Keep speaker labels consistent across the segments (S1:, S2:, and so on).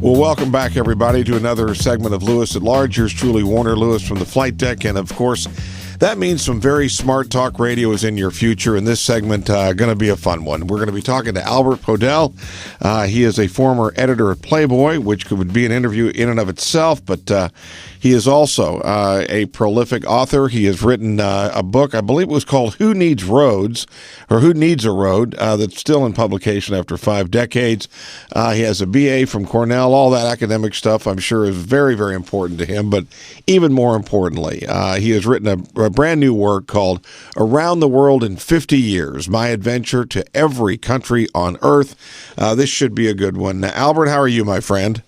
S1: Well, welcome back, everybody, to another segment of Lewis at Large. Here's truly Warner Lewis from the flight deck, and of course, that means some very smart talk radio is in your future, and this segment going to be a fun one. We're going to be talking to Albert Podell. He is a former editor at Playboy, which would be an interview in and of itself, but he is also a prolific author. He has written a book, I believe it was called Who Needs Roads, or Who Needs a Road, that's still in publication after 5 decades. He has a BA from Cornell. All that academic stuff, I'm sure, is very, very important to him, but even more importantly, he has written a brand new work called Around the World in 50 Years, My Adventure to Every Country on Earth. This should be a good one. Now, Albert, how are you, my friend?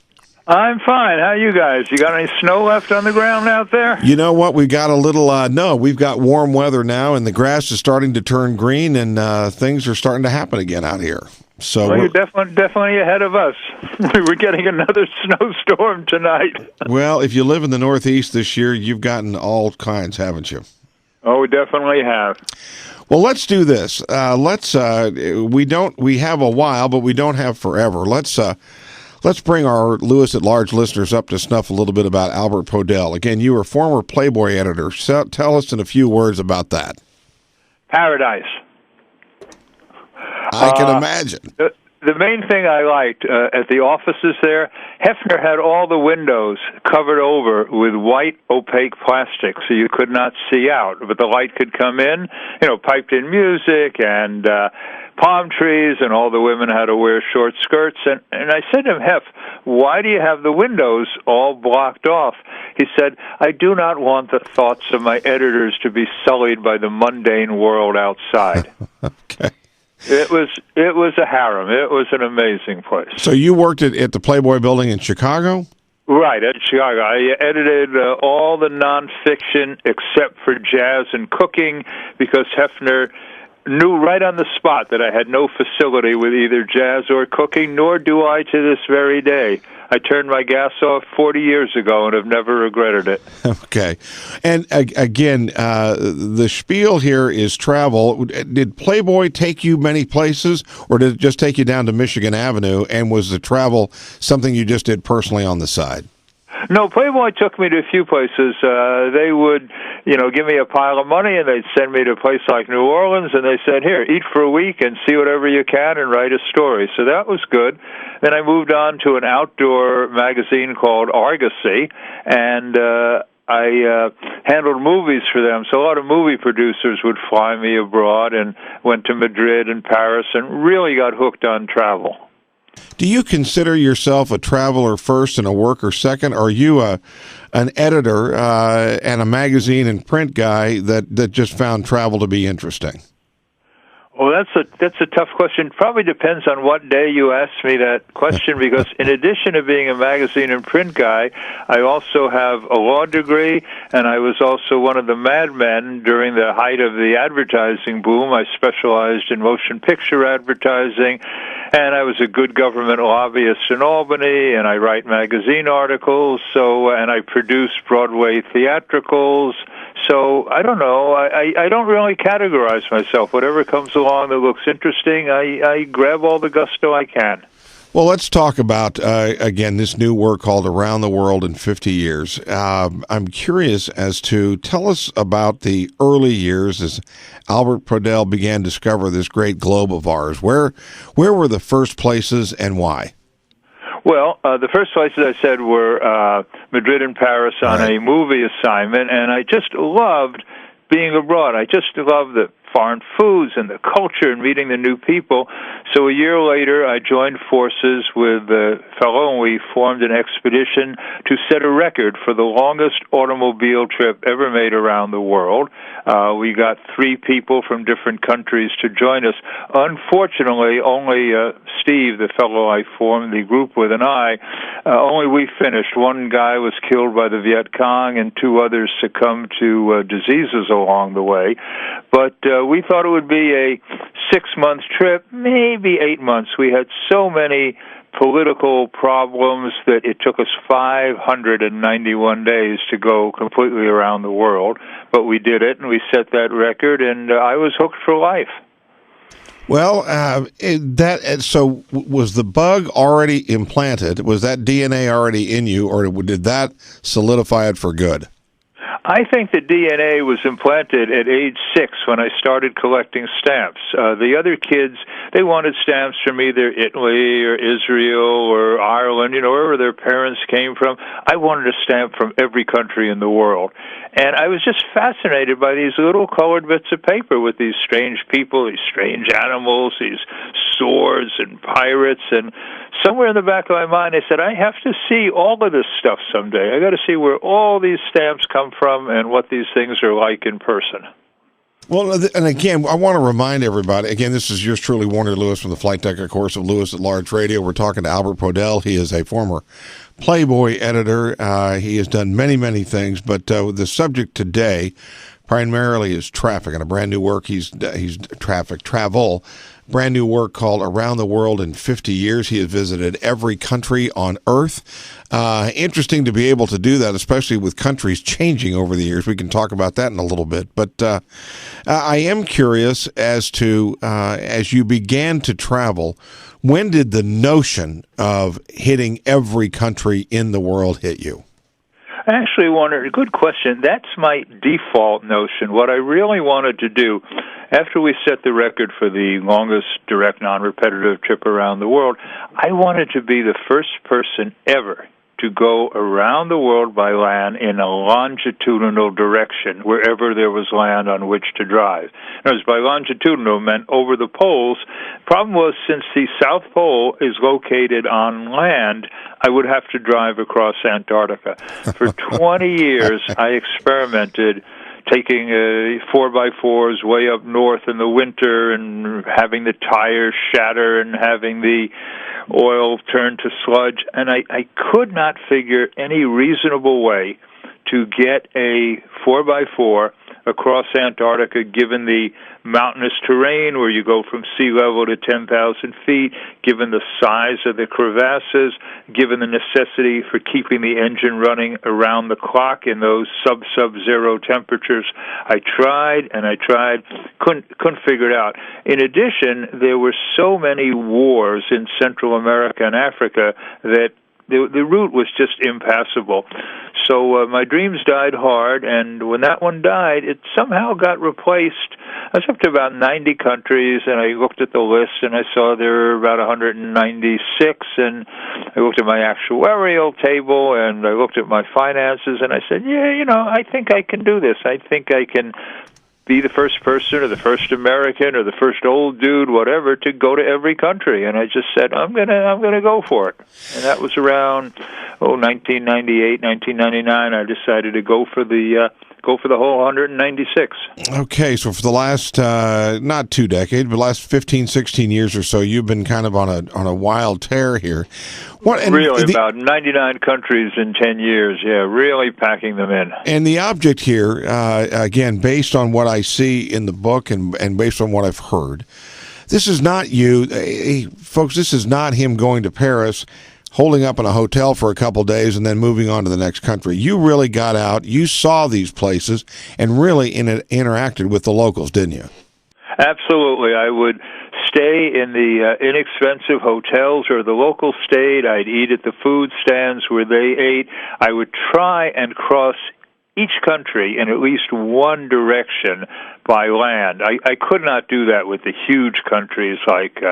S2: I'm fine. How are you guys? You got any snow left on the ground out there?
S1: You know what? We've got a little, no, we've got warm weather now, and the grass is starting to turn green, and things are starting to happen again out here. So
S2: well, you're definitely ahead of us. We're getting another snowstorm tonight. Well,
S1: if you live in the Northeast this year, you've gotten all kinds, haven't you?
S2: Oh, we definitely have.
S1: Well, let's do this. We have a while, but we don't have forever. Let's bring our Lewis at Large listeners up to snuff a little bit about Albert Podell. Again, you were a former Playboy editor. So tell us in a few words about that.
S2: Paradise.
S1: I can imagine.
S2: The main thing I liked at the offices there, Hefner had all the windows covered over with white opaque plastic so you could not see out, but the light could come in, piped in music and palm trees, and all the women had to wear short skirts. And I said to him, Hef, why do you have the windows all blocked off? He said, I do not want the thoughts of my editors to be sullied by the mundane world outside.
S1: Okay.
S2: It was a harem. It was an amazing place.
S1: So you worked at the Playboy building in Chicago?
S2: Right, at Chicago. I edited all the nonfiction except for jazz and cooking because Hefner knew right on the spot that I had no facility with either jazz or cooking, nor do I to this very day. I turned my gas off 40 years ago and have never regretted it.
S1: Okay. And again, the spiel here is travel. Did Playboy take you many places, or did it just take you down to Michigan Avenue, and was the travel something you just did personally on the side?
S2: No, Playboy took me to a few places. They would, give me a pile of money, and they'd send me to a place like New Orleans, and they said, here, eat for a week and see whatever you can and write a story. So that was good. Then I moved on to an outdoor magazine called Argosy, and I handled movies for them. So a lot of movie producers would fly me abroad and went to Madrid and Paris and really got hooked on travel.
S1: Do you consider yourself a traveler first and a worker second? Or are you an editor and a magazine and print guy that just found travel to be interesting?
S2: Well, that's a tough question. Probably depends on what day you ask me that question, because in addition to being a magazine and print guy, I also have a law degree, and I was also one of the madmen during the height of the advertising boom. I specialized in motion picture advertising, and I was a good government lobbyist in Albany, and I write magazine articles, and I produce Broadway theatricals. So I don't know. I don't really categorize myself. Whatever comes along that looks interesting, I grab all the gusto I can.
S1: Well, let's talk about, again, this new work called Around the World in 50 Years. I'm curious as to, tell us about the early years as Albert Podell began to discover this great globe of ours. Where were the first places and why?
S2: Well, the first places I said were Madrid and Paris on a movie assignment, and I just loved being abroad. I just loved the foreign foods and the culture and meeting the new people. So a year later, I joined forces with a fellow, and we formed an expedition to set a record for the longest automobile trip ever made around the world. We got 3 people from different countries to join us. Unfortunately, only Steve, the fellow I formed the group with, and only we finished. One guy was killed by the Viet Cong, and 2 others succumbed to diseases along the way. But we thought it would be a 6-month trip, maybe 8 months. We had so many political problems that it took us 591 days to go completely around the world. But we did it, and we set that record, and I was hooked for life.
S1: Well, was the bug already implanted? Was that DNA already in you, or did that solidify it for good?
S2: I think the DNA was implanted at age 6 when I started collecting stamps. The other kids, they wanted stamps from either Italy or Israel or Ireland, wherever their parents came from. I wanted a stamp from every country in the world. And I was just fascinated by these little colored bits of paper with these strange people, these strange animals, these swords and pirates. And somewhere in the back of my mind, I said, I have to see all of this stuff someday. I got to see where all these stamps come from and what these things are like in person.
S1: Well, and again, I want to remind everybody, again, this is yours truly, Warner Lewis, from the Flight Deck, of course, of Lewis at Large Radio. We're talking to Albert Podell. He is a former Playboy editor. He has done many, many things, but the subject today primarily is traffic, and a brand new work, he's travel, brand new work called Around the World in 50 Years. He has visited every country on Earth. Interesting to be able to do that, especially with countries changing over the years. We can talk about that in a little bit. But I am curious as to, as you began to travel, when did the notion of hitting every country in the world hit you?
S2: Actually, Warner, good question. That's my default notion. What I really wanted to do, after we set the record for the longest direct non-repetitive trip around the world, I wanted to be the first person ever to go around the world by land in a longitudinal direction, wherever there was land on which to drive. In other words, by longitudinal meant over the poles. Problem was, since the South Pole is located on land, I would have to drive across Antarctica. For 20 years, I experimented taking 4x4s way up north in the winter and having the tires shatter and having the oil turn to sludge. And I could not figure any reasonable way to get a 4x4 across Antarctica, given the mountainous terrain where you go from sea level to 10,000 feet, given the size of the crevasses, given the necessity for keeping the engine running around the clock in those sub-zero temperatures. I tried and I tried, couldn't figure it out. In addition, there were so many wars in Central America and Africa that the route was just impassable. So my dreams died hard, and when that one died, it somehow got replaced. I was up to about 90 countries, and I looked at the list, and I saw there were about 196, and I looked at my actuarial table, and I looked at my finances, and I said, I think I can do this. I think I can be the first person or the first American or the first old dude, whatever, to go to every country. And I just said, I'm gonna go for it. And that was around 1998, 1999. I decided to go for the whole 196.
S1: Okay, so for the last not 2 decades, but last 15, 16 years or so, you've been kind of on a wild tear here.
S2: About 99 countries in 10 years, really packing them in.
S1: And the object here, again, based on what I see in the book and based on what I've heard, this is not you. Folks, this is not him going to Paris, holding up in a hotel for a couple days and then moving on to the next country. You really got out, you saw these places, and really interacted with the locals, didn't you?
S2: Absolutely. I would stay in the inexpensive hotels where the locals stayed. I'd eat at the food stands where they ate. I would try and cross each country in at least one direction by land. I could not do that with the huge countries like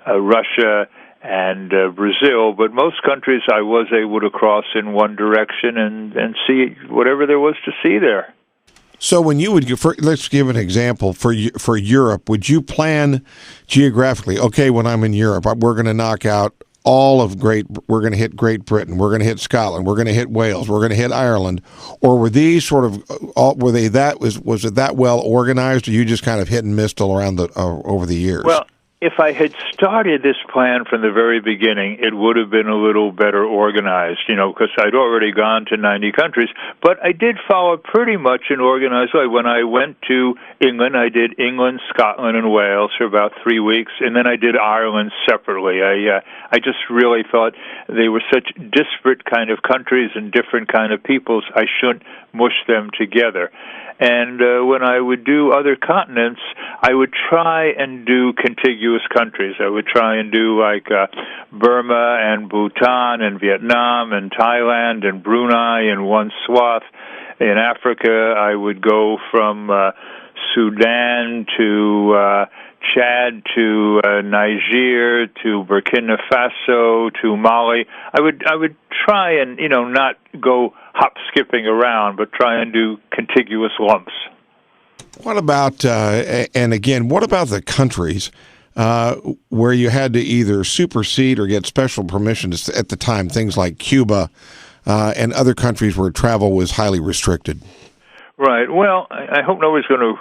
S2: Russia and Brazil, but most countries I was able to cross in one direction and see whatever there was to see there.
S1: So when you would, let's give an example for Europe, would you plan geographically, okay, when I'm in Europe, we're going to knock out we're going to hit Great Britain, we're going to hit Scotland, we're going to hit Wales, we're going to hit Ireland, or were these sort of, was it that well organized, or you just kind of hit and missed all around over the years?
S2: Well, if I had started this plan from the very beginning, it would have been a little better organized, because I'd already gone to 90 countries. But I did follow pretty much an organized way. When I went to England, I did England, Scotland, and Wales for about 3 weeks, and then I did Ireland separately. I just really thought they were such disparate kind of countries and different kind of peoples. I shouldn't mush them together. And when I would do other continents, I would try and do contiguous countries. I would try and do like Burma and Bhutan and Vietnam and Thailand and Brunei in one swath. In Africa, I would go from Sudan to Chad to Niger to Burkina Faso to Mali. I would try and not go hop skipping around, but try and do contiguous lumps.
S1: What about and again, what about the countries where you had to either supersede or get special permissions at the time? Things like Cuba and other countries where travel was highly restricted.
S2: Right. Well, I hope nobody's going to.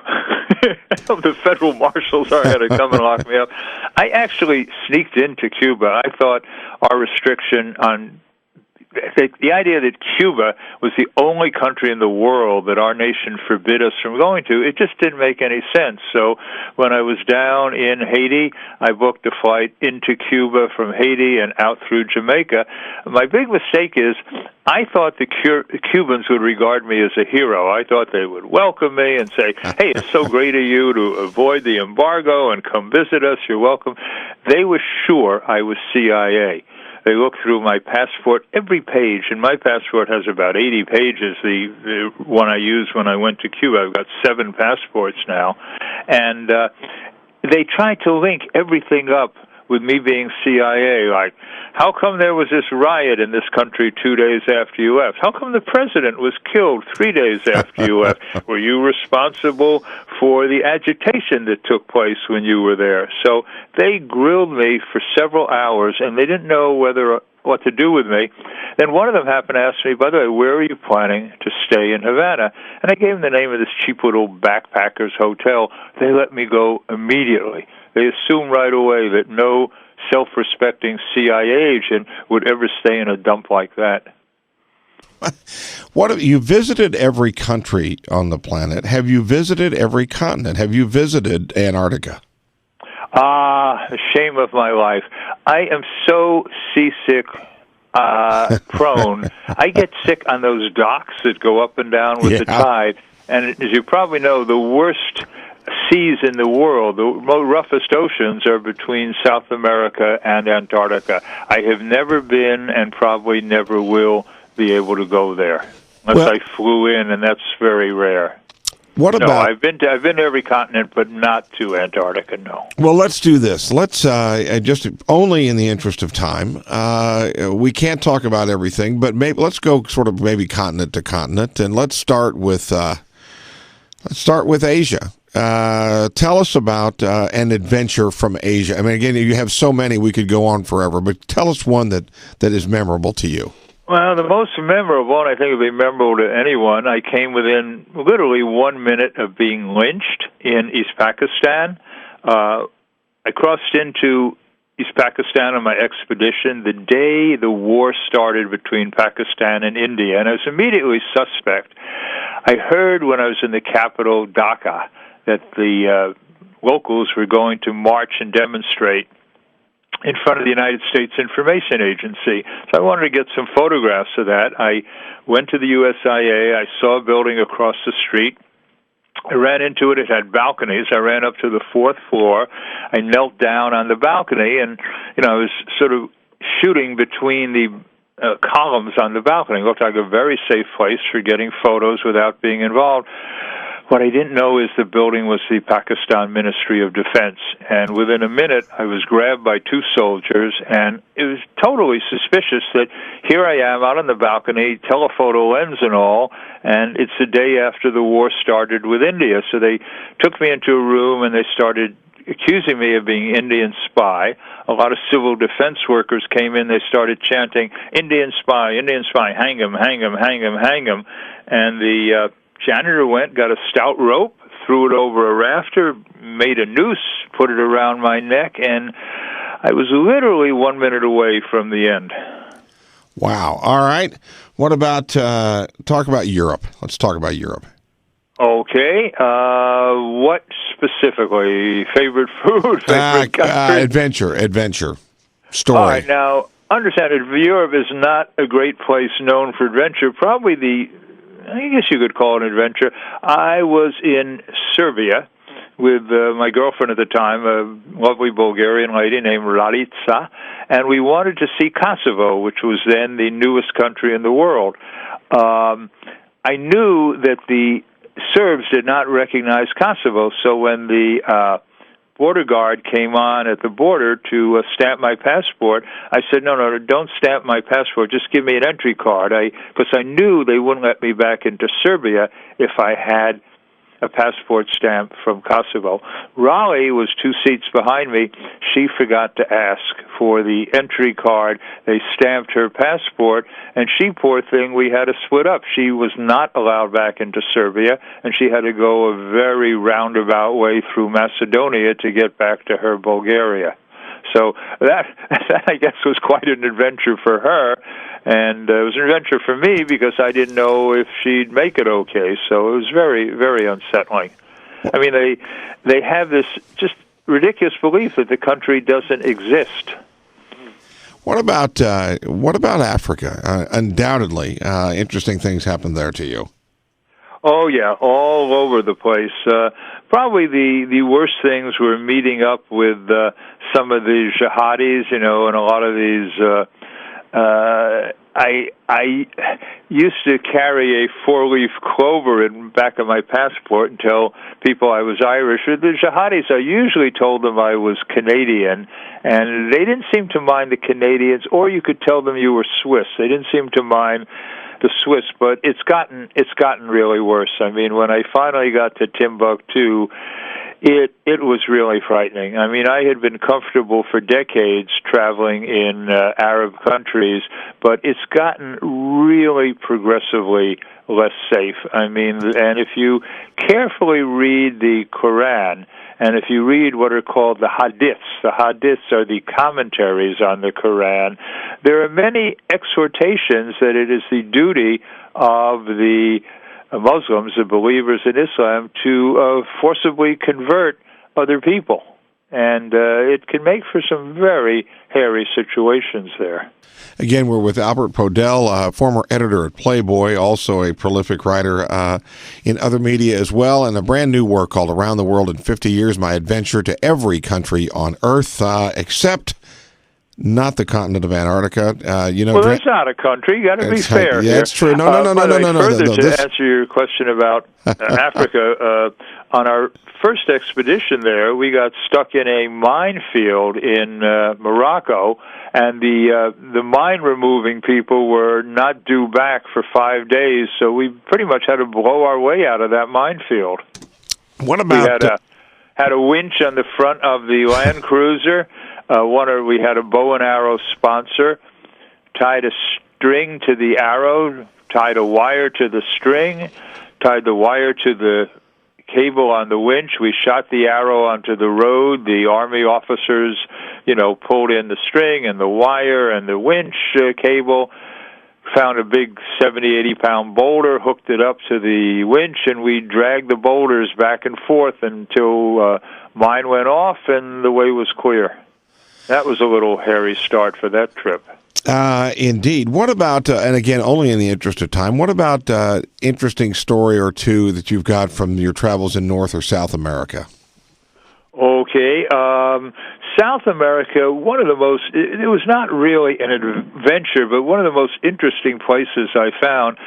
S2: I hope the federal marshals aren't going to come and lock me up. I actually sneaked into Cuba. I thought our restriction on the idea that Cuba was the only country in the world that our nation forbid us from going to, it just didn't make any sense. So when I was down in Haiti, I booked a flight into Cuba from Haiti and out through Jamaica. My big mistake is I thought the Cubans would regard me as a hero. I thought they would welcome me and say, hey, it's so great of you to avoid the embargo and come visit us. You're welcome. They were sure I was CIA. They looked through my passport, every page, and my passport has about 80 pages, the one I used when I went to Cuba. I've got 7 passports now. And they tried to link everything up with me being CIA, like, how come there was this riot in this country 2 days after you left? How come the president was killed 3 days after you left? Were you responsible for the agitation that took place when you were there? So they grilled me for several hours, and they didn't know what to do with me. Then one of them happened to ask me, by the way, where are you planning to stay in Havana? And I gave them the name of this cheap little backpackers hotel. They let me go immediately. They assumed right away that no self-respecting CIA agent would ever stay in a dump like that.
S1: You visited every country on the planet. Have you visited every continent? Have you visited Antarctica?
S2: The shame of my life. I am so seasick prone. I get sick on those docks that go up and down with the tide. And as you probably know, the worst seas in the world, the roughest oceans, are between South America and Antarctica. I have never been and probably never will be able to go there unless I flew in, and that's very rare.
S1: What about?
S2: No, I've been to every continent, but not to Antarctica. No.
S1: Well, let's do this. Let's just only in the interest of time. We can't talk about everything, but let's go sort of maybe continent to continent, and let's start with Asia. Tell us about an adventure from Asia. I mean, again, you have so many, we could go on forever, but tell us one that is memorable to you.
S2: Well, the most memorable, and I think it would be memorable to anyone, I came within literally 1 minute of being lynched in East Pakistan. I crossed into East Pakistan on my expedition the day the war started between Pakistan and India, and I was immediately suspect. I heard when I was in the capital, Dhaka, that the locals were going to march and demonstrate in front of the United States Information Agency. So I wanted to get some photographs of that. I went to the USIA. I saw a building across the street. I ran into it. It had balconies. I ran up to the 4th floor. I knelt down on the balcony, and I was sort of shooting between the columns on the balcony. It looked like a very safe place for getting photos without being involved. What I didn't know is the building was the Pakistan Ministry of Defense, and within a minute I was grabbed by 2 soldiers, and it was totally suspicious that here I am out on the balcony, telephoto lens and all, and it's the day after the war started with India. So they took me into a room and they started accusing me of being Indian spy. A lot of civil defense workers came in. They started chanting, Indian spy, hang him, hang him, hang him, hang him. And the janitor went, got a stout rope, threw it over a rafter, made a noose, put it around my neck, and I was literally 1 minute away from the end.
S1: Wow. All right. What about, talk about Europe. Let's talk about Europe.
S2: Okay. What specifically? Favorite food? Favorite country?
S1: Adventure. Story.
S2: All right. Now, understand that Europe is not a great place known for adventure. Probably I guess you could call it an adventure. I was in Serbia with my girlfriend at the time, a lovely Bulgarian lady named Ralica, and we wanted to see Kosovo, which was then the newest country in the world. I knew that the Serbs did not recognize Kosovo, so when the border guard came on at the border to stamp my passport, I said, no, don't stamp my passport, just give me an entry card, because I knew they wouldn't let me back into Serbia if I had a passport stamp from Kosovo. Raleigh was 2 seats behind me. She forgot to ask for the entry card. They stamped her passport, and she, poor thing, we had to split up. She was not allowed back into Serbia, and she had to go a very roundabout way through Macedonia to get back to her Bulgaria. So that I guess, was quite an adventure for her, and it was an adventure for me because I didn't know if she'd make it okay. So it was very, very unsettling. I mean, they have this just ridiculous belief that the country doesn't exist.
S1: What about Africa? Undoubtedly, interesting things happened there to you.
S2: Oh, yeah, all over the place. Probably the worst things were meeting up with some of the jihadis, and a lot of these... I used to carry a 4-leaf clover in back of my passport and tell people I was Irish. The jihadis, I usually told them I was Canadian, and they didn't seem to mind the Canadians, or you could tell them you were Swiss. They didn't seem to mind the Swiss, but it's gotten really worse. I mean, when I finally got to Timbuktu, it was really frightening. I mean, I had been comfortable for decades traveling in Arab countries, but it's gotten really progressively less safe. I mean, and if you carefully read the Quran, and if you read what are called the hadiths are the commentaries on the Quran, there are many exhortations that it is the duty of the Muslims, the believers in Islam, to forcibly convert other people. And it can make for some very hairy situations there.
S1: Again, we're with Albert Podell, former editor at Playboy, also a prolific writer in other media as well, and a brand new work called Around the World in 50 Years, My Adventure to Every Country on Earth, except not the continent of Antarctica.
S2: Well, that's not a country. You got to be fair.
S1: Yeah, it's true. No.
S2: Further to answer your question about Africa, on our first expedition there, we got stuck in a minefield in Morocco, and the mine removing people were not due back for 5 days, so we pretty much had to blow our way out of that minefield.
S1: What about
S2: we had a winch on the front of the Land Cruiser. We had a bow and arrow sponsor, tied a string to the arrow, tied a wire to the string, tied the wire to the cable on the winch. We shot the arrow onto the road. The Army officers, pulled in the string and the wire and the winch cable, found a big 70, 80-pound boulder, hooked it up to the winch, and we dragged the boulders back and forth until mine went off and the way was clear. That was a little hairy start for that trip.
S1: Indeed. What about, and again, only in the interest of time, what about interesting story or two that you've got from your travels in North or South America?
S2: Okay. South America, it was not really an adventure, but one of the most interesting places I found.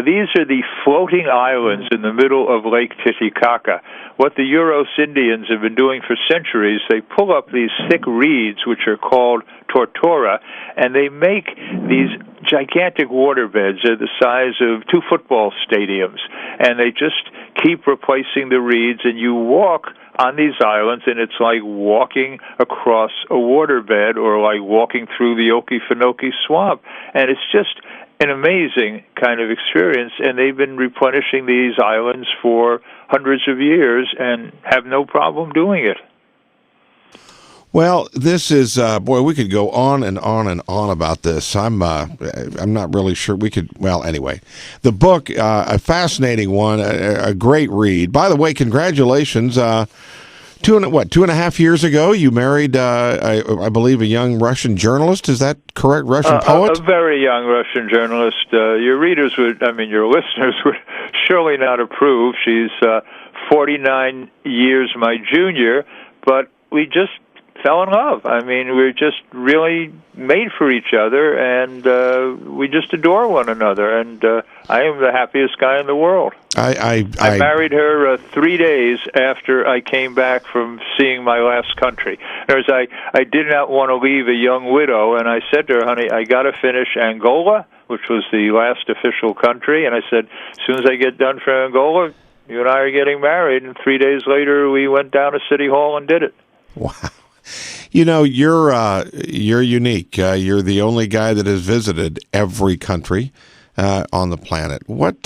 S2: These are the floating islands in the middle of Lake Titicaca. What the Uros Indians have been doing for centuries, they pull up these thick reeds, which are called tortora, and they make these gigantic waterbeds. They're the size of 2 football stadiums, and they just keep replacing the reeds, and you walk on these islands, and it's like walking across a waterbed or like walking through the Okefenokee swamp. And it's just an amazing kind of experience, and they've been replenishing these islands for hundreds of years and have no problem doing it.
S1: Well, this is we could go on and on and on about this. I'm not really sure we could. Well, anyway, the book, a fascinating one, a great read. By the way, congratulations 2.5 years ago, you married, I believe, a young Russian journalist. Is that correct? Russian poet?
S2: A very young Russian journalist. Your your listeners would surely not approve. She's 49 years my junior, but we just fell in love. I mean, we're just really made for each other, and we just adore one another. And I am the happiest guy in the world. I married her 3 days after I came back from seeing my last country. Whereas I did not want to leave a young widow, and I said to her, honey, I got to finish Angola, which was the last official country, and I said, as soon as I get done for Angola, you and I are getting married. And 3 days later, we went down to City Hall and did it.
S1: Wow. You know, you're unique. You're the only guy that has visited every country on the planet. What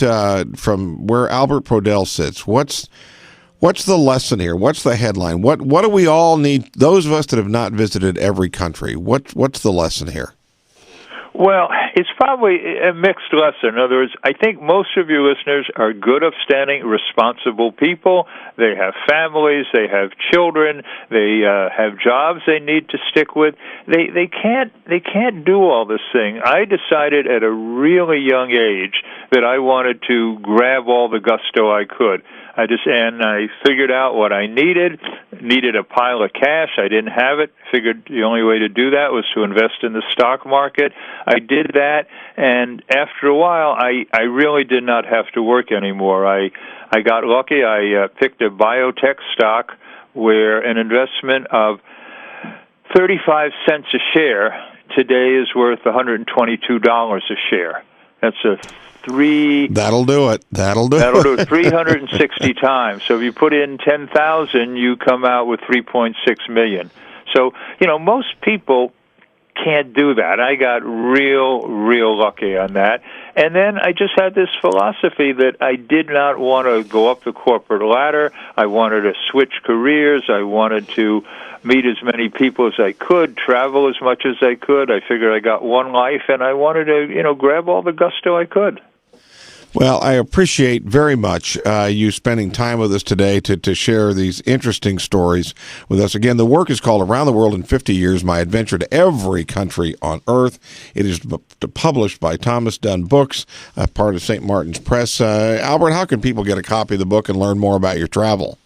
S1: from where Albert Podell sits? What's the lesson here? What's the headline? What do we all need? Those of us that have not visited every country. What's the lesson here?
S2: Well, it's probably a mixed lesson. In other words, I think most of your listeners are good, upstanding, responsible people. They have families, they have children, they have jobs they need to stick with. They can't do all this thing. I decided at a really young age that I wanted to grab all the gusto I could. I figured out what I needed a pile of cash. I didn't have it. Figured the only way to do that was to invest in the stock market. I did that, and after a while, I really did not have to work anymore. I got lucky. I picked a biotech stock where an investment of 35 cents a share today is worth $122 a share. That's That'll do it. That'll do it 360 times. So if you put in 10,000, you come out with 3.6 million. So, most people can't do that. I got real lucky on that. And then I just had this philosophy that I did not want to go up the corporate ladder. I wanted to switch careers. I wanted to meet as many people as I could, travel as much as I could. I figured I got one life, and I wanted to, grab all the gusto I could.
S1: Well, I appreciate very much you spending time with us today to share these interesting stories with us. Again, the work is called Around the World in 50 Years, My Adventure to Every Country on Earth. It is published by Thomas Dunn Books, part of St. Martin's Press. Albert, how can people get a copy of the book and learn more about your travel?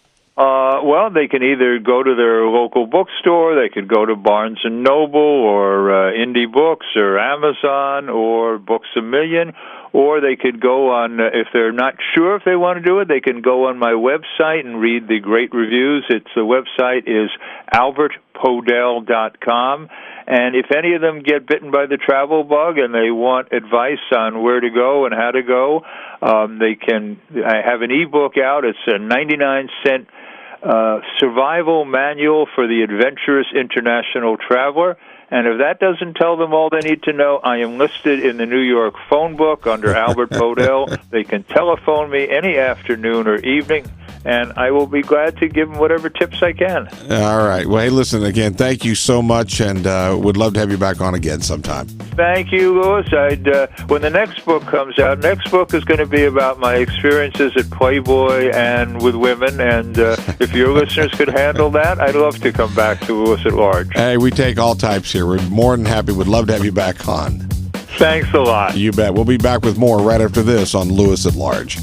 S2: Well, they can either go to their local bookstore, they could go to Barnes & Noble or Indie Books or Amazon or Books A Million, or they could go on, if they're not sure if they want to do it, they can go on my website and read the great reviews. The website is albertpodell.com. And if any of them get bitten by the travel bug and they want advice on where to go and how to go, I have an ebook out. It's a 99-cent survival manual for the adventurous international traveler. And if that doesn't tell them all they need to know, I am listed in the New York phone book under Albert Podell. They can telephone me any afternoon or evening, and I will be glad to give them whatever tips I can.
S1: All right. Well, hey, listen, again, thank you so much, and would love to have you back on again sometime.
S2: Thank you, Louis. When the next book comes out, next book is going to be about my experiences at Playboy and with women, and if your listeners could handle that, I'd love to come back to Louis at Large.
S1: Hey, we take all types here. We're more than happy. Would love to have you back on.
S2: Thanks a lot.
S1: You bet. We'll be back with more right after this on Louis at Large.